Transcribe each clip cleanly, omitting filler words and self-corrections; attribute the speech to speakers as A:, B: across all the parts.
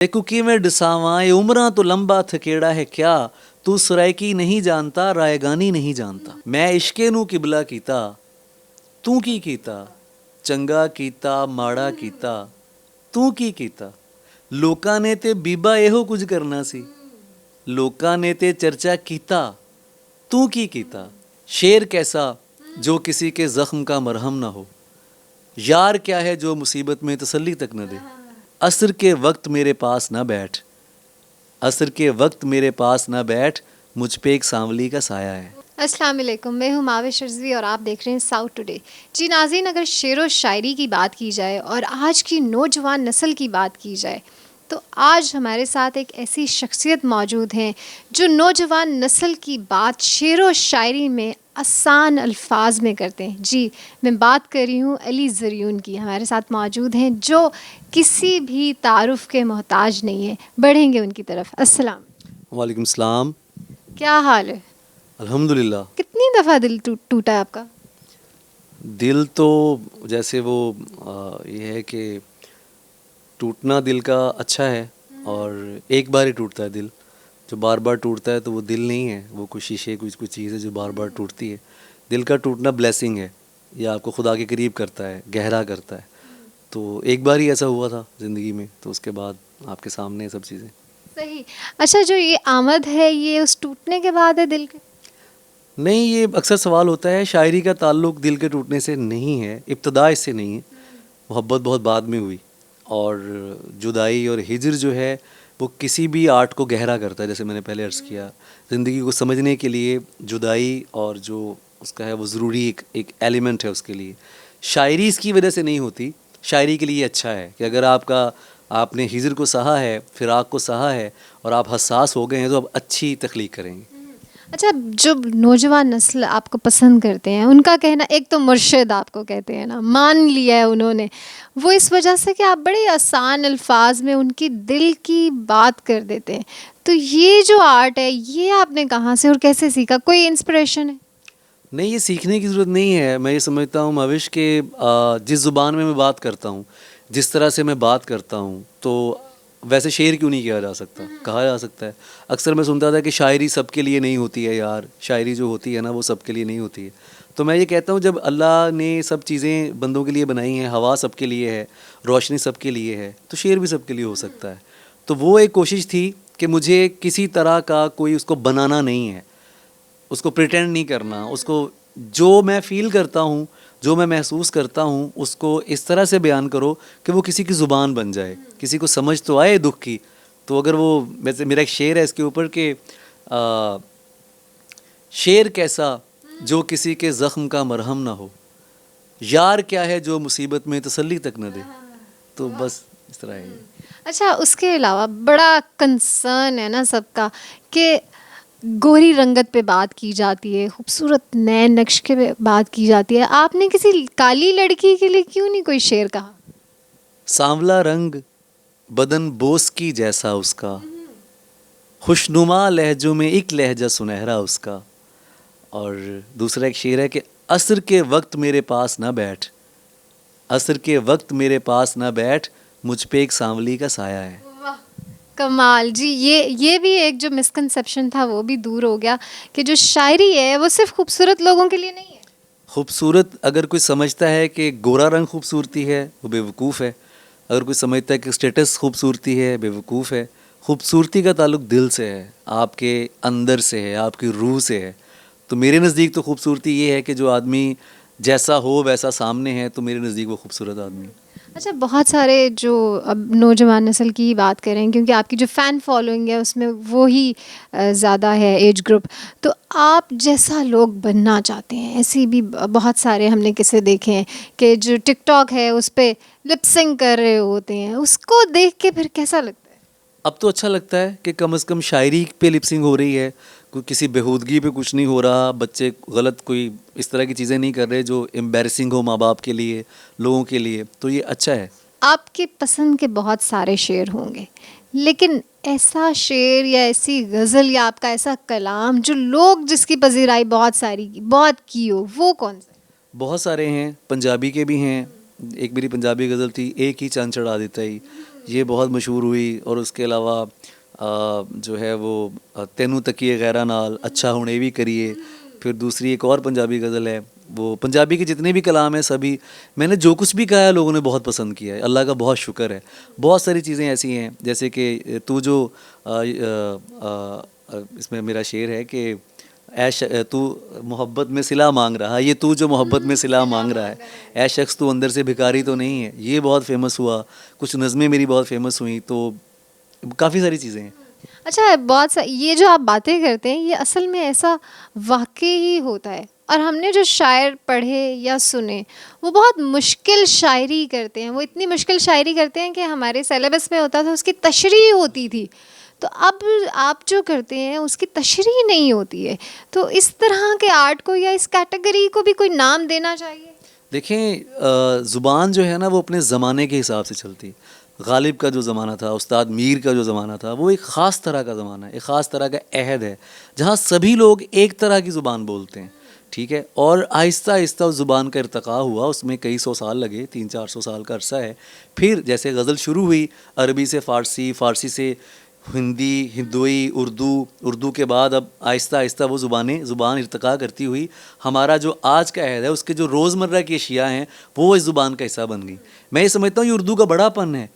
A: Cookie में डिसावा ये उम्रा तो लंबा थकेड़ा है क्या तू सरायकी नहीं जानता रायगानी नहीं जानता मैं इश्के नू किबला कीता तू की कीता चंगा कीता माड़ा कीता तू की कीता लोकां ने ते बीबा ਇਹੋ ਕੁਝ ਕਰਨਾ ਸੀ ਲੋਕਾਂ ने ते चर्चा कीता तू की कीता शेर कैसा जो किसी के जख्म का मरहम ना हो यार क्या है जो मुसीबत में तसल्ली तक न दे असर के वक्त मेरे पास ना बैठ असर के वक्त मेरे पास ना बैठ मुझ पे एक सांवली का साया है।
B: अस्सलाम वालेकुम, मैं हूँ माविश रिजवी और आप देख रहे हैं साउथ टुडे। जी नाज़रीन, अगर शेर व शायरी की बात की जाए और आज की नौजवान नस्ल की बात की जाए तो आज हमारे साथ एक ऐसी शख्सियत मौजूद हैं जो नौजवान नस्ल की बात शेर व शायरी में आसान अल्फाज में करते हैं। जी मैं बात कर रही हूँ अली ज़रियून की, हमारे साथ मौजूद हैं जो किसी भी तारुफ के मोहताज नहीं है। बढ़ेंगे उनकी तरफ। अस्सलाम।
A: वालेकुम सलाम।
B: क्या हाल है?
A: अल्हम्दुलिल्लाह।
B: कितनी दफ़ा दिल टूटा है आपका?
A: दिल तो जैसे वो ये है कि टूटना दिल का अच्छा है और एक बार ही टूटता है दिल। जो बार बार टूटता है तो वो दिल नहीं है, वो कुछ शीशे कुछ चीज़ है जो बार बार टूटती है। दिल का टूटना ब्लेसिंग है, ये आपको खुदा के करीब करता है, गहरा करता है। तो एक बार ही ऐसा हुआ था ज़िंदगी में, तो उसके बाद आपके सामने सब चीज़ें।
B: सही। अच्छा, जो ये आमद है ये उस टूटने के बाद है दिल के?
A: नहीं, ये अक्सर सवाल होता है। शायरी का ताल्लुक़ दिल के टूटने से नहीं है, इब्तदा इससे नहीं है। मोहब्बत बहुत बाद में हुई और जुदाई और हिजर जो है वो किसी भी आर्ट को गहरा करता है। जैसे मैंने पहले अर्ज़ किया, ज़िंदगी को समझने के लिए जुदाई और जो उसका है वो ज़रूरी एक एलिमेंट है उसके लिए। शायरी इसकी वजह से नहीं होती। शायरी के लिए अच्छा है कि अगर आपने हिजर को सहा है, फ़िराक़ को सहा है और आप हसास हो गए हैं तो आप अच्छी तख्लीक करेंगे।
B: अच्छा, जो नौजवान नस्ल आपको पसंद करते हैं उनका कहना, एक तो मुर्शिद आपको कहते हैं ना, मान लिया है उन्होंने, वो इस वजह से कि आप बड़े आसान अल्फाज में उनकी दिल की बात कर देते हैं। तो ये जो आर्ट है ये आपने कहाँ से और कैसे सीखा? कोई इंस्पिरेशन है?
A: नहीं, ये सीखने की ज़रूरत नहीं है। मैं ये समझता हूँ माविश के जिस ज़ुबान में मैं बात करता हूँ, जिस तरह से मैं बात करता हूँ, तो वैसे शेर क्यों नहीं किया जा सकता? कहा जा सकता है। अक्सर मैं सुनता था कि शायरी सबके लिए नहीं होती है यार, शायरी जो होती है ना वो सबके लिए नहीं होती है। तो मैं ये कहता हूँ जब अल्लाह ने सब चीज़ें बंदों के लिए बनाई हैं, हवा सबके लिए है, रोशनी सबके लिए है, तो शेर भी सबके लिए हो सकता है। तो वो एक कोशिश थी कि मुझे किसी तरह का कोई उसको बनाना नहीं है, उसको प्रिटेंड नहीं करना, उसको जो मैं फ़ील करता हूँ, जो मैं महसूस करता हूँ उसको इस तरह से बयान करो कि वो किसी की ज़ुबान बन जाए, किसी को समझ तो आए दुख की। तो अगर वो, वैसे मेरा एक शेर है इसके ऊपर कि शेर कैसा जो किसी के ज़ख्म का मरहम ना हो, यार क्या है जो मुसीबत में तसल्ली तक न दे। तो बस इस तरह है।
B: अच्छा, उसके अलावा बड़ा कंसर्न है ना सबका कि गोरी रंगत पे बात की जाती है, खूबसूरत नए नक्श पे बात की जाती है। आपने किसी काली लड़की के लिए क्यों नहीं कोई शेर कहा?
A: सांवला रंग बदन बोस की जैसा उसका, खुशनुमा लहजों में एक लहजा सुनहरा उसका। और दूसरा एक शेर है कि असर के वक्त मेरे पास ना बैठ, असर के वक्त मेरे पास ना बैठ मुझ पे एक सांवली का साया है।
B: वाह, कमाल जी। ये भी एक जो मिसकंसेप्शन था वो भी दूर हो गया कि जो शायरी है वो सिर्फ खूबसूरत लोगों के लिए नहीं है।
A: खूबसूरत अगर कोई समझता है कि गोरा रंग खूबसूरती है वो बेवकूफ़ है। अगर कोई समझता है कि स्टेटस खूबसूरती है, बेवकूफ़ है। खूबसूरती का ताल्लुक़ दिल से है, आपके अंदर से है, आपकी रूह से है। तो मेरे नज़दीक तो खूबसूरती ये है कि जो आदमी जैसा हो वैसा सामने है, तो मेरे नज़दीक वो खूबसूरत आदमी है।
B: अच्छा, बहुत सारे जो अब नौजवान नस्ल की ही बात करें क्योंकि आपकी जो फ़ैन फॉलोइंग है उसमें वो ही ज़्यादा है एज ग्रुप, तो आप जैसा लोग बनना चाहते हैं, ऐसी भी बहुत सारे हमने किस्से देखे हैं कि जो टिकटॉक है उस पर लिपसिंग कर रहे होते हैं, उसको देख के फिर कैसा लगता है?
A: अब तो अच्छा लगता है कि कम से कम शायरी पे लिपसिंग हो रही है, कोई किसी बेहूदगी पे कुछ नहीं हो रहा, बच्चे गलत कोई इस तरह की चीज़ें नहीं कर रहे जो एम्बैरेसिंग हो माँ बाप के लिए, लोगों के लिए। तो ये अच्छा है।
B: आपके पसंद के बहुत सारे शेर होंगे, लेकिन ऐसा शेर या ऐसी गज़ल या आपका ऐसा कलाम जो लोग जिसकी पजीराई बहुत की हो, वो कौन सा है?
A: बहुत सारे हैं, पंजाबी के भी हैं। एक मेरी पंजाबी गज़ल थी, एक ही चांद चढ़ा देता ही, یہ بہت مشہور ہوئی. اور اس کے علاوہ جو ہے وہ تینوں تکیے غیرہ نال اچھا ہونے بھی کریے. پھر دوسری ایک اور پنجابی غزل ہے. وہ پنجابی کے جتنے بھی کلام ہیں سبھی میں نے جو کچھ بھی کہا ہے لوگوں نے بہت پسند کیا ہے. اللہ کا بہت شکر ہے. بہت ساری چیزیں ایسی ہیں جیسے کہ تو جو اس میں میرا شعر ہے کہ تو محبت میں صلہ مانگ رہا ہے. یہ تو جو محبت میں صلہ مانگ رہا ہے, اے شخص تو اندر سے بھکاری تو نہیں ہے. یہ بہت فیمس ہوا. کچھ نظمیں میری بہت فیمس ہوئیں. تو کافی ساری چیزیں ہیں.
B: اچھا بہت یہ جو آپ باتیں کرتے ہیں یہ اصل میں ایسا واقعی ہی ہوتا ہے. اور ہم نے جو شاعر پڑھے یا سنے وہ بہت مشکل شاعری کرتے ہیں. وہ اتنی مشکل شاعری کرتے ہیں کہ ہمارے سلیبس میں ہوتا تھا اس کی تشریح ہوتی تھی. تو اب آپ جو کرتے ہیں اس کی تشریح نہیں ہوتی ہے. تو اس طرح کے آرٹ کو یا اس کیٹیگری کو بھی کوئی نام دینا چاہیے.
A: دیکھیں زبان جو ہے نا وہ اپنے زمانے کے حساب سے چلتی. غالب کا جو زمانہ تھا, استاد میر کا جو زمانہ تھا, وہ ایک خاص طرح کا زمانہ ہے, ایک خاص طرح کا عہد ہے جہاں سبھی لوگ ایک طرح کی زبان بولتے ہیں. ٹھیک ہے. اور آہستہ آہستہ اس زبان کا ارتقاء ہوا. اس میں کئی سو سال لگے, 300-400 سال کا عرصہ ہے. پھر جیسے غزل شروع ہوئی عربی سے فارسی, فارسی سے ہندی, ہندوئی, اردو کے بعد اب آہستہ آہستہ وہ زبان ارتقاء کرتی ہوئی ہمارا جو آج کا عہد ہے اس کے جو روزمرہ کی اشیاء ہیں وہ اس زبان کا حصہ بن گئی. میں یہ سمجھتا ہوں یہ اردو کا بڑا پن ہے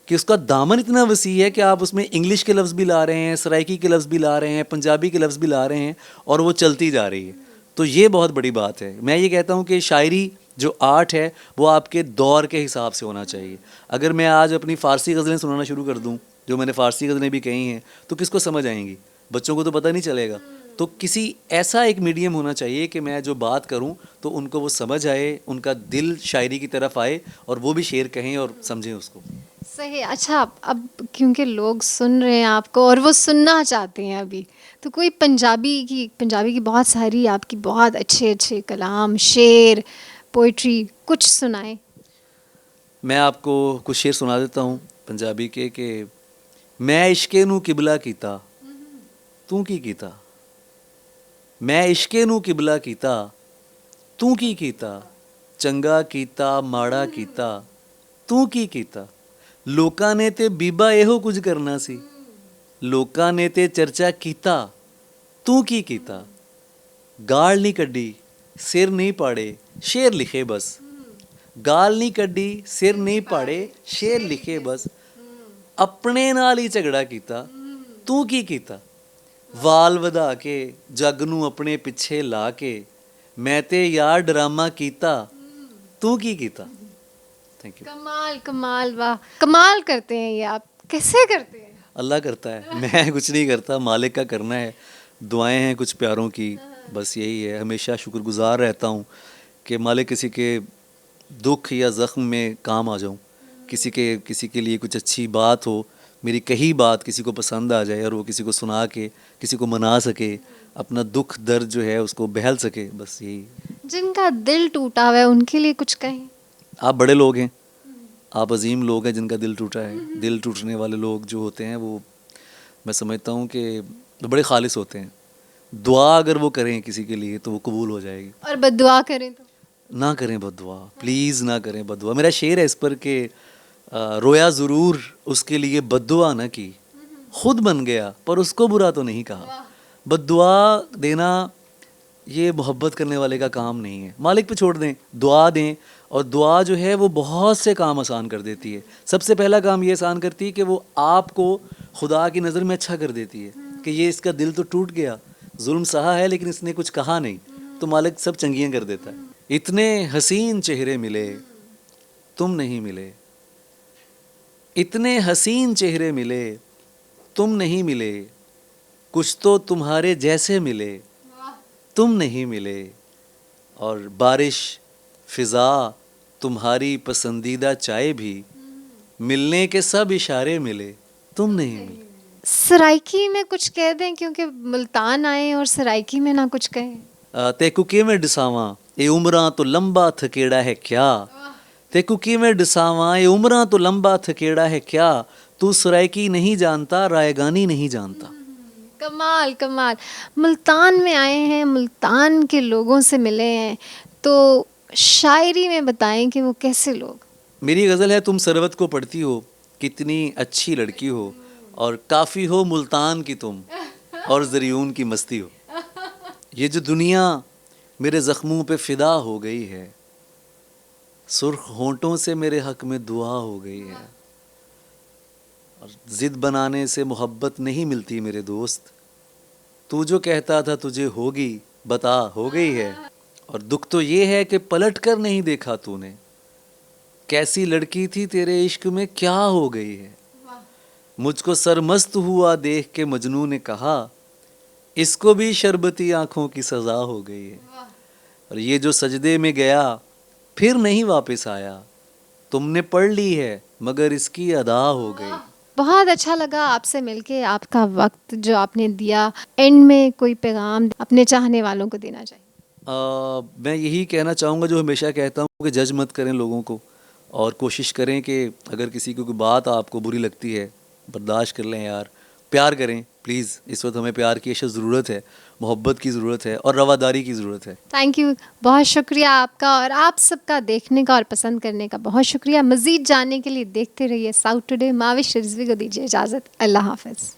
A: کہ اس کا دامن اتنا وسیع ہے کہ آپ اس میں انگلش کے لفظ بھی لا رہے ہیں, سرائکی کے لفظ بھی لا رہے ہیں, پنجابی کے لفظ بھی لا رہے ہیں اور وہ چلتی جا رہی ہے. تو یہ بہت بڑی بات ہے. میں یہ کہتا ہوں کہ شاعری جو آرٹ ہے وہ آپ کے دور کے حساب سے ہونا چاہیے. اگر میں آج اپنی فارسی غزلیں سنانا شروع کر دوں, جو میں نے فارسی غزلیں بھی کہی ہیں, تو کس کو سمجھ آئیں گی؟ بچوں کو تو پتہ نہیں چلے گا. تو کسی ایسا ایک میڈیم ہونا چاہیے کہ میں جو بات کروں تو ان کو وہ سمجھ آئے, ان کا دل شاعری کی طرف آئے اور وہ بھی شعر کہیں اور سمجھیں اس کو.
B: صحیح. اچھا اب کیونکہ لوگ سن رہے ہیں آپ کو اور وہ سننا چاہتے ہیں ابھی, تو کوئی پنجابی کی بہت ساری آپ کی بہت اچھے کلام, شعر, پوئٹری کچھ سنائیں.
A: میں آپ کو کچھ شعر سنا دیتا ہوں پنجابی کے کہ میں عشقے نو قبلہ کیتا تو کی کیتا, میں عشقے نو قبلہ کیتا تو کی کیتا, چنگا کیتا ماڑا کیتا تو کی کیتا, لوکاں نے تے بیبا ਇਹੋ ਕੁਝ ਕਰਨਾ ਸੀ, ਲੋਕਾਂ ਨੇ ਤੇ ਚਰਚਾ ਕੀਤਾ ਤੂੰ ਕੀ ਕੀਤਾ, ਗਾਲ ਨਹੀਂ ਕੱਢੀ ਸਿਰ ਨਹੀਂ ਪਾੜੇ ਸ਼ੇਰ ਲਿਖੇ ਬਸ, ਗਾਲ ਨਹੀਂ ਕੱਢੀ ਸਿਰ ਨਹੀਂ ਪਾੜੇ ਸ਼ੇਰ ਲਿਖੇ ਬਸ, ਆਪਣੇ ਨਾਲ ਹੀ ਝਗੜਾ ਕੀਤਾ ਤੂੰ ਕੀ ਕੀਤਾ, ਵਾਲ ਵਧਾ ਕੇ ਜੱਗ ਨੂੰ ਆਪਣੇ ਪਿੱਛੇ ਲਾ ਕੇ ਮੈਂ ਤੇ ਯਾਰ ਡਰਾਮਾ ਕੀਤਾ ਤੂੰ ਕੀ ਕੀਤਾ. Thank you.
B: کمال واہ, کمال کرتے ہیں یہ. آپ کیسے کرتے ہیں؟
A: اللہ کرتا ہے, میں کچھ نہیں کرتا, مالک کا کرنا ہے. دعائیں ہیں کچھ پیاروں کی, بس یہی ہے. ہمیشہ شکر گزار رہتا ہوں کہ مالک کسی کے دکھ یا زخم میں کام آ جاؤں, کسی کے لیے کچھ اچھی بات ہو, میری کہی بات کسی کو پسند آ جائے اور وہ کسی کو سنا کے کسی کو منا سکے, اپنا دکھ درد جو ہے اس کو بہل سکے, بس یہی.
B: جن کا دل ٹوٹا ہوا ہے ان کے لیے کچھ کہیں.
A: آپ بڑے لوگ ہیں, آپ عظیم لوگ ہیں جن کا دل ٹوٹا ہے. دل ٹوٹنے والے لوگ جو ہوتے ہیں وہ میں سمجھتا ہوں کہ بڑے خالص ہوتے ہیں. دعا اگر وہ کریں کسی کے لیے تو وہ قبول ہو جائے گی.
B: اور بد دعا کریں تو
A: نہ کریں بد دعا, پلیز نہ کریں بد دعا. میرا شعر ہے اس پر کہ رویا ضرور اس کے لیے بد دعا نہ کی, خود بن گیا پر اس کو برا تو نہیں کہا. بد دعا دینا یہ محبت کرنے والے کا کام نہیں ہے. مالک پہ چھوڑ دیں, دعا دیں, اور دعا جو ہے وہ بہت سے کام آسان کر دیتی ہے. سب سے پہلا کام یہ آسان کرتی ہے کہ وہ آپ کو خدا کی نظر میں اچھا کر دیتی ہے کہ یہ اس کا دل تو ٹوٹ گیا, ظلم سہا ہے لیکن اس نے کچھ کہا نہیں, تو مالک سب چنگیاں کر دیتا ہے. اتنے حسین چہرے ملے تم نہیں ملے, اتنے حسین چہرے ملے تم نہیں ملے, کچھ تو تمہارے جیسے ملے تم نہیں ملے, اور بارش فضا تمہاری پسندیدہ چائے بھی ملنے کے سب اشارے ملے تم نہیں ملے.
B: سرائکی میں کچھ کہہ دیں کیونکہ ملتان آئے اور سرائکی میں نہ کچھ کہیں.
A: تیکو کیویں ڈساواں اے عمراں تو لمبا تھکیڑا ہے کیا, تیکو کیویں ڈساواں اے عمراں تو لمبا تھکیڑا ہے کیا, تو سرائکی نہیں جانتا رائے گانی نہیں جانتا.
B: کمال کمال. ملتان میں آئے ہیں, ملتان کے لوگوں سے ملے ہیں, تو شاعری میں بتائیں کہ وہ کیسے لوگ.
A: میری غزل ہے تم سروت کو پڑھتی ہو कितनी अच्छी लड़की हो और काफ़ी हो मुल्तान की तुम और ज़रियून की मस्ती हो. ये जो दुनिया मेरे ज़ख्मों पे फ़िदा हो गई है, सुर्ख होंठों से मेरे हक में दुआ हो गई है. और ज़िद बनाने से मोहब्बत नहीं मिलती मेरे दोस्त. तू जो कहता था तुझे होगी, बता हो गई है. और दुख तो ये है कि पलट कर नहीं देखा तूने, कैसी लड़की थी तेरे इश्क में क्या हो गई है. मुझको सरमस्त हुआ देख के मजनू ने कहा, इसको भी शरबती आंखों की सजा हो गई है. और ये जो सजदे में गया फिर नहीं वापस आया, तुमने पढ़ ली है मगर इसकी अदा हो गई.
B: बहुत अच्छा लगा आपसे मिलके, आपका वक्त जो आपने दिया. एंड में कोई पैगाम अपने चाहने वालों को देना चाहिए?
A: मैं यही कहना चाहूँगा जो हमेशा कहता हूँ कि जज मत करें लोगों को, और कोशिश करें कि अगर किसी को कोई बात आपको बुरी लगती है बर्दाश्त कर लें यार. प्यार करें प्लीज़. इस वक्त हमें प्यार की अशद ज़रूरत है, मोहब्बत की ज़रूरत है और रवादारी की ज़रूरत है.
B: थैंक यू, बहुत शुक्रिया आपका, और आप सबका देखने का और पसंद करने का बहुत शुक्रिया. मज़ीद जानने के लिए देखते रहिए साउथ टुडे. माविश रिजवी को दीजिए इजाज़त. अल्लाह हाफ़िज़.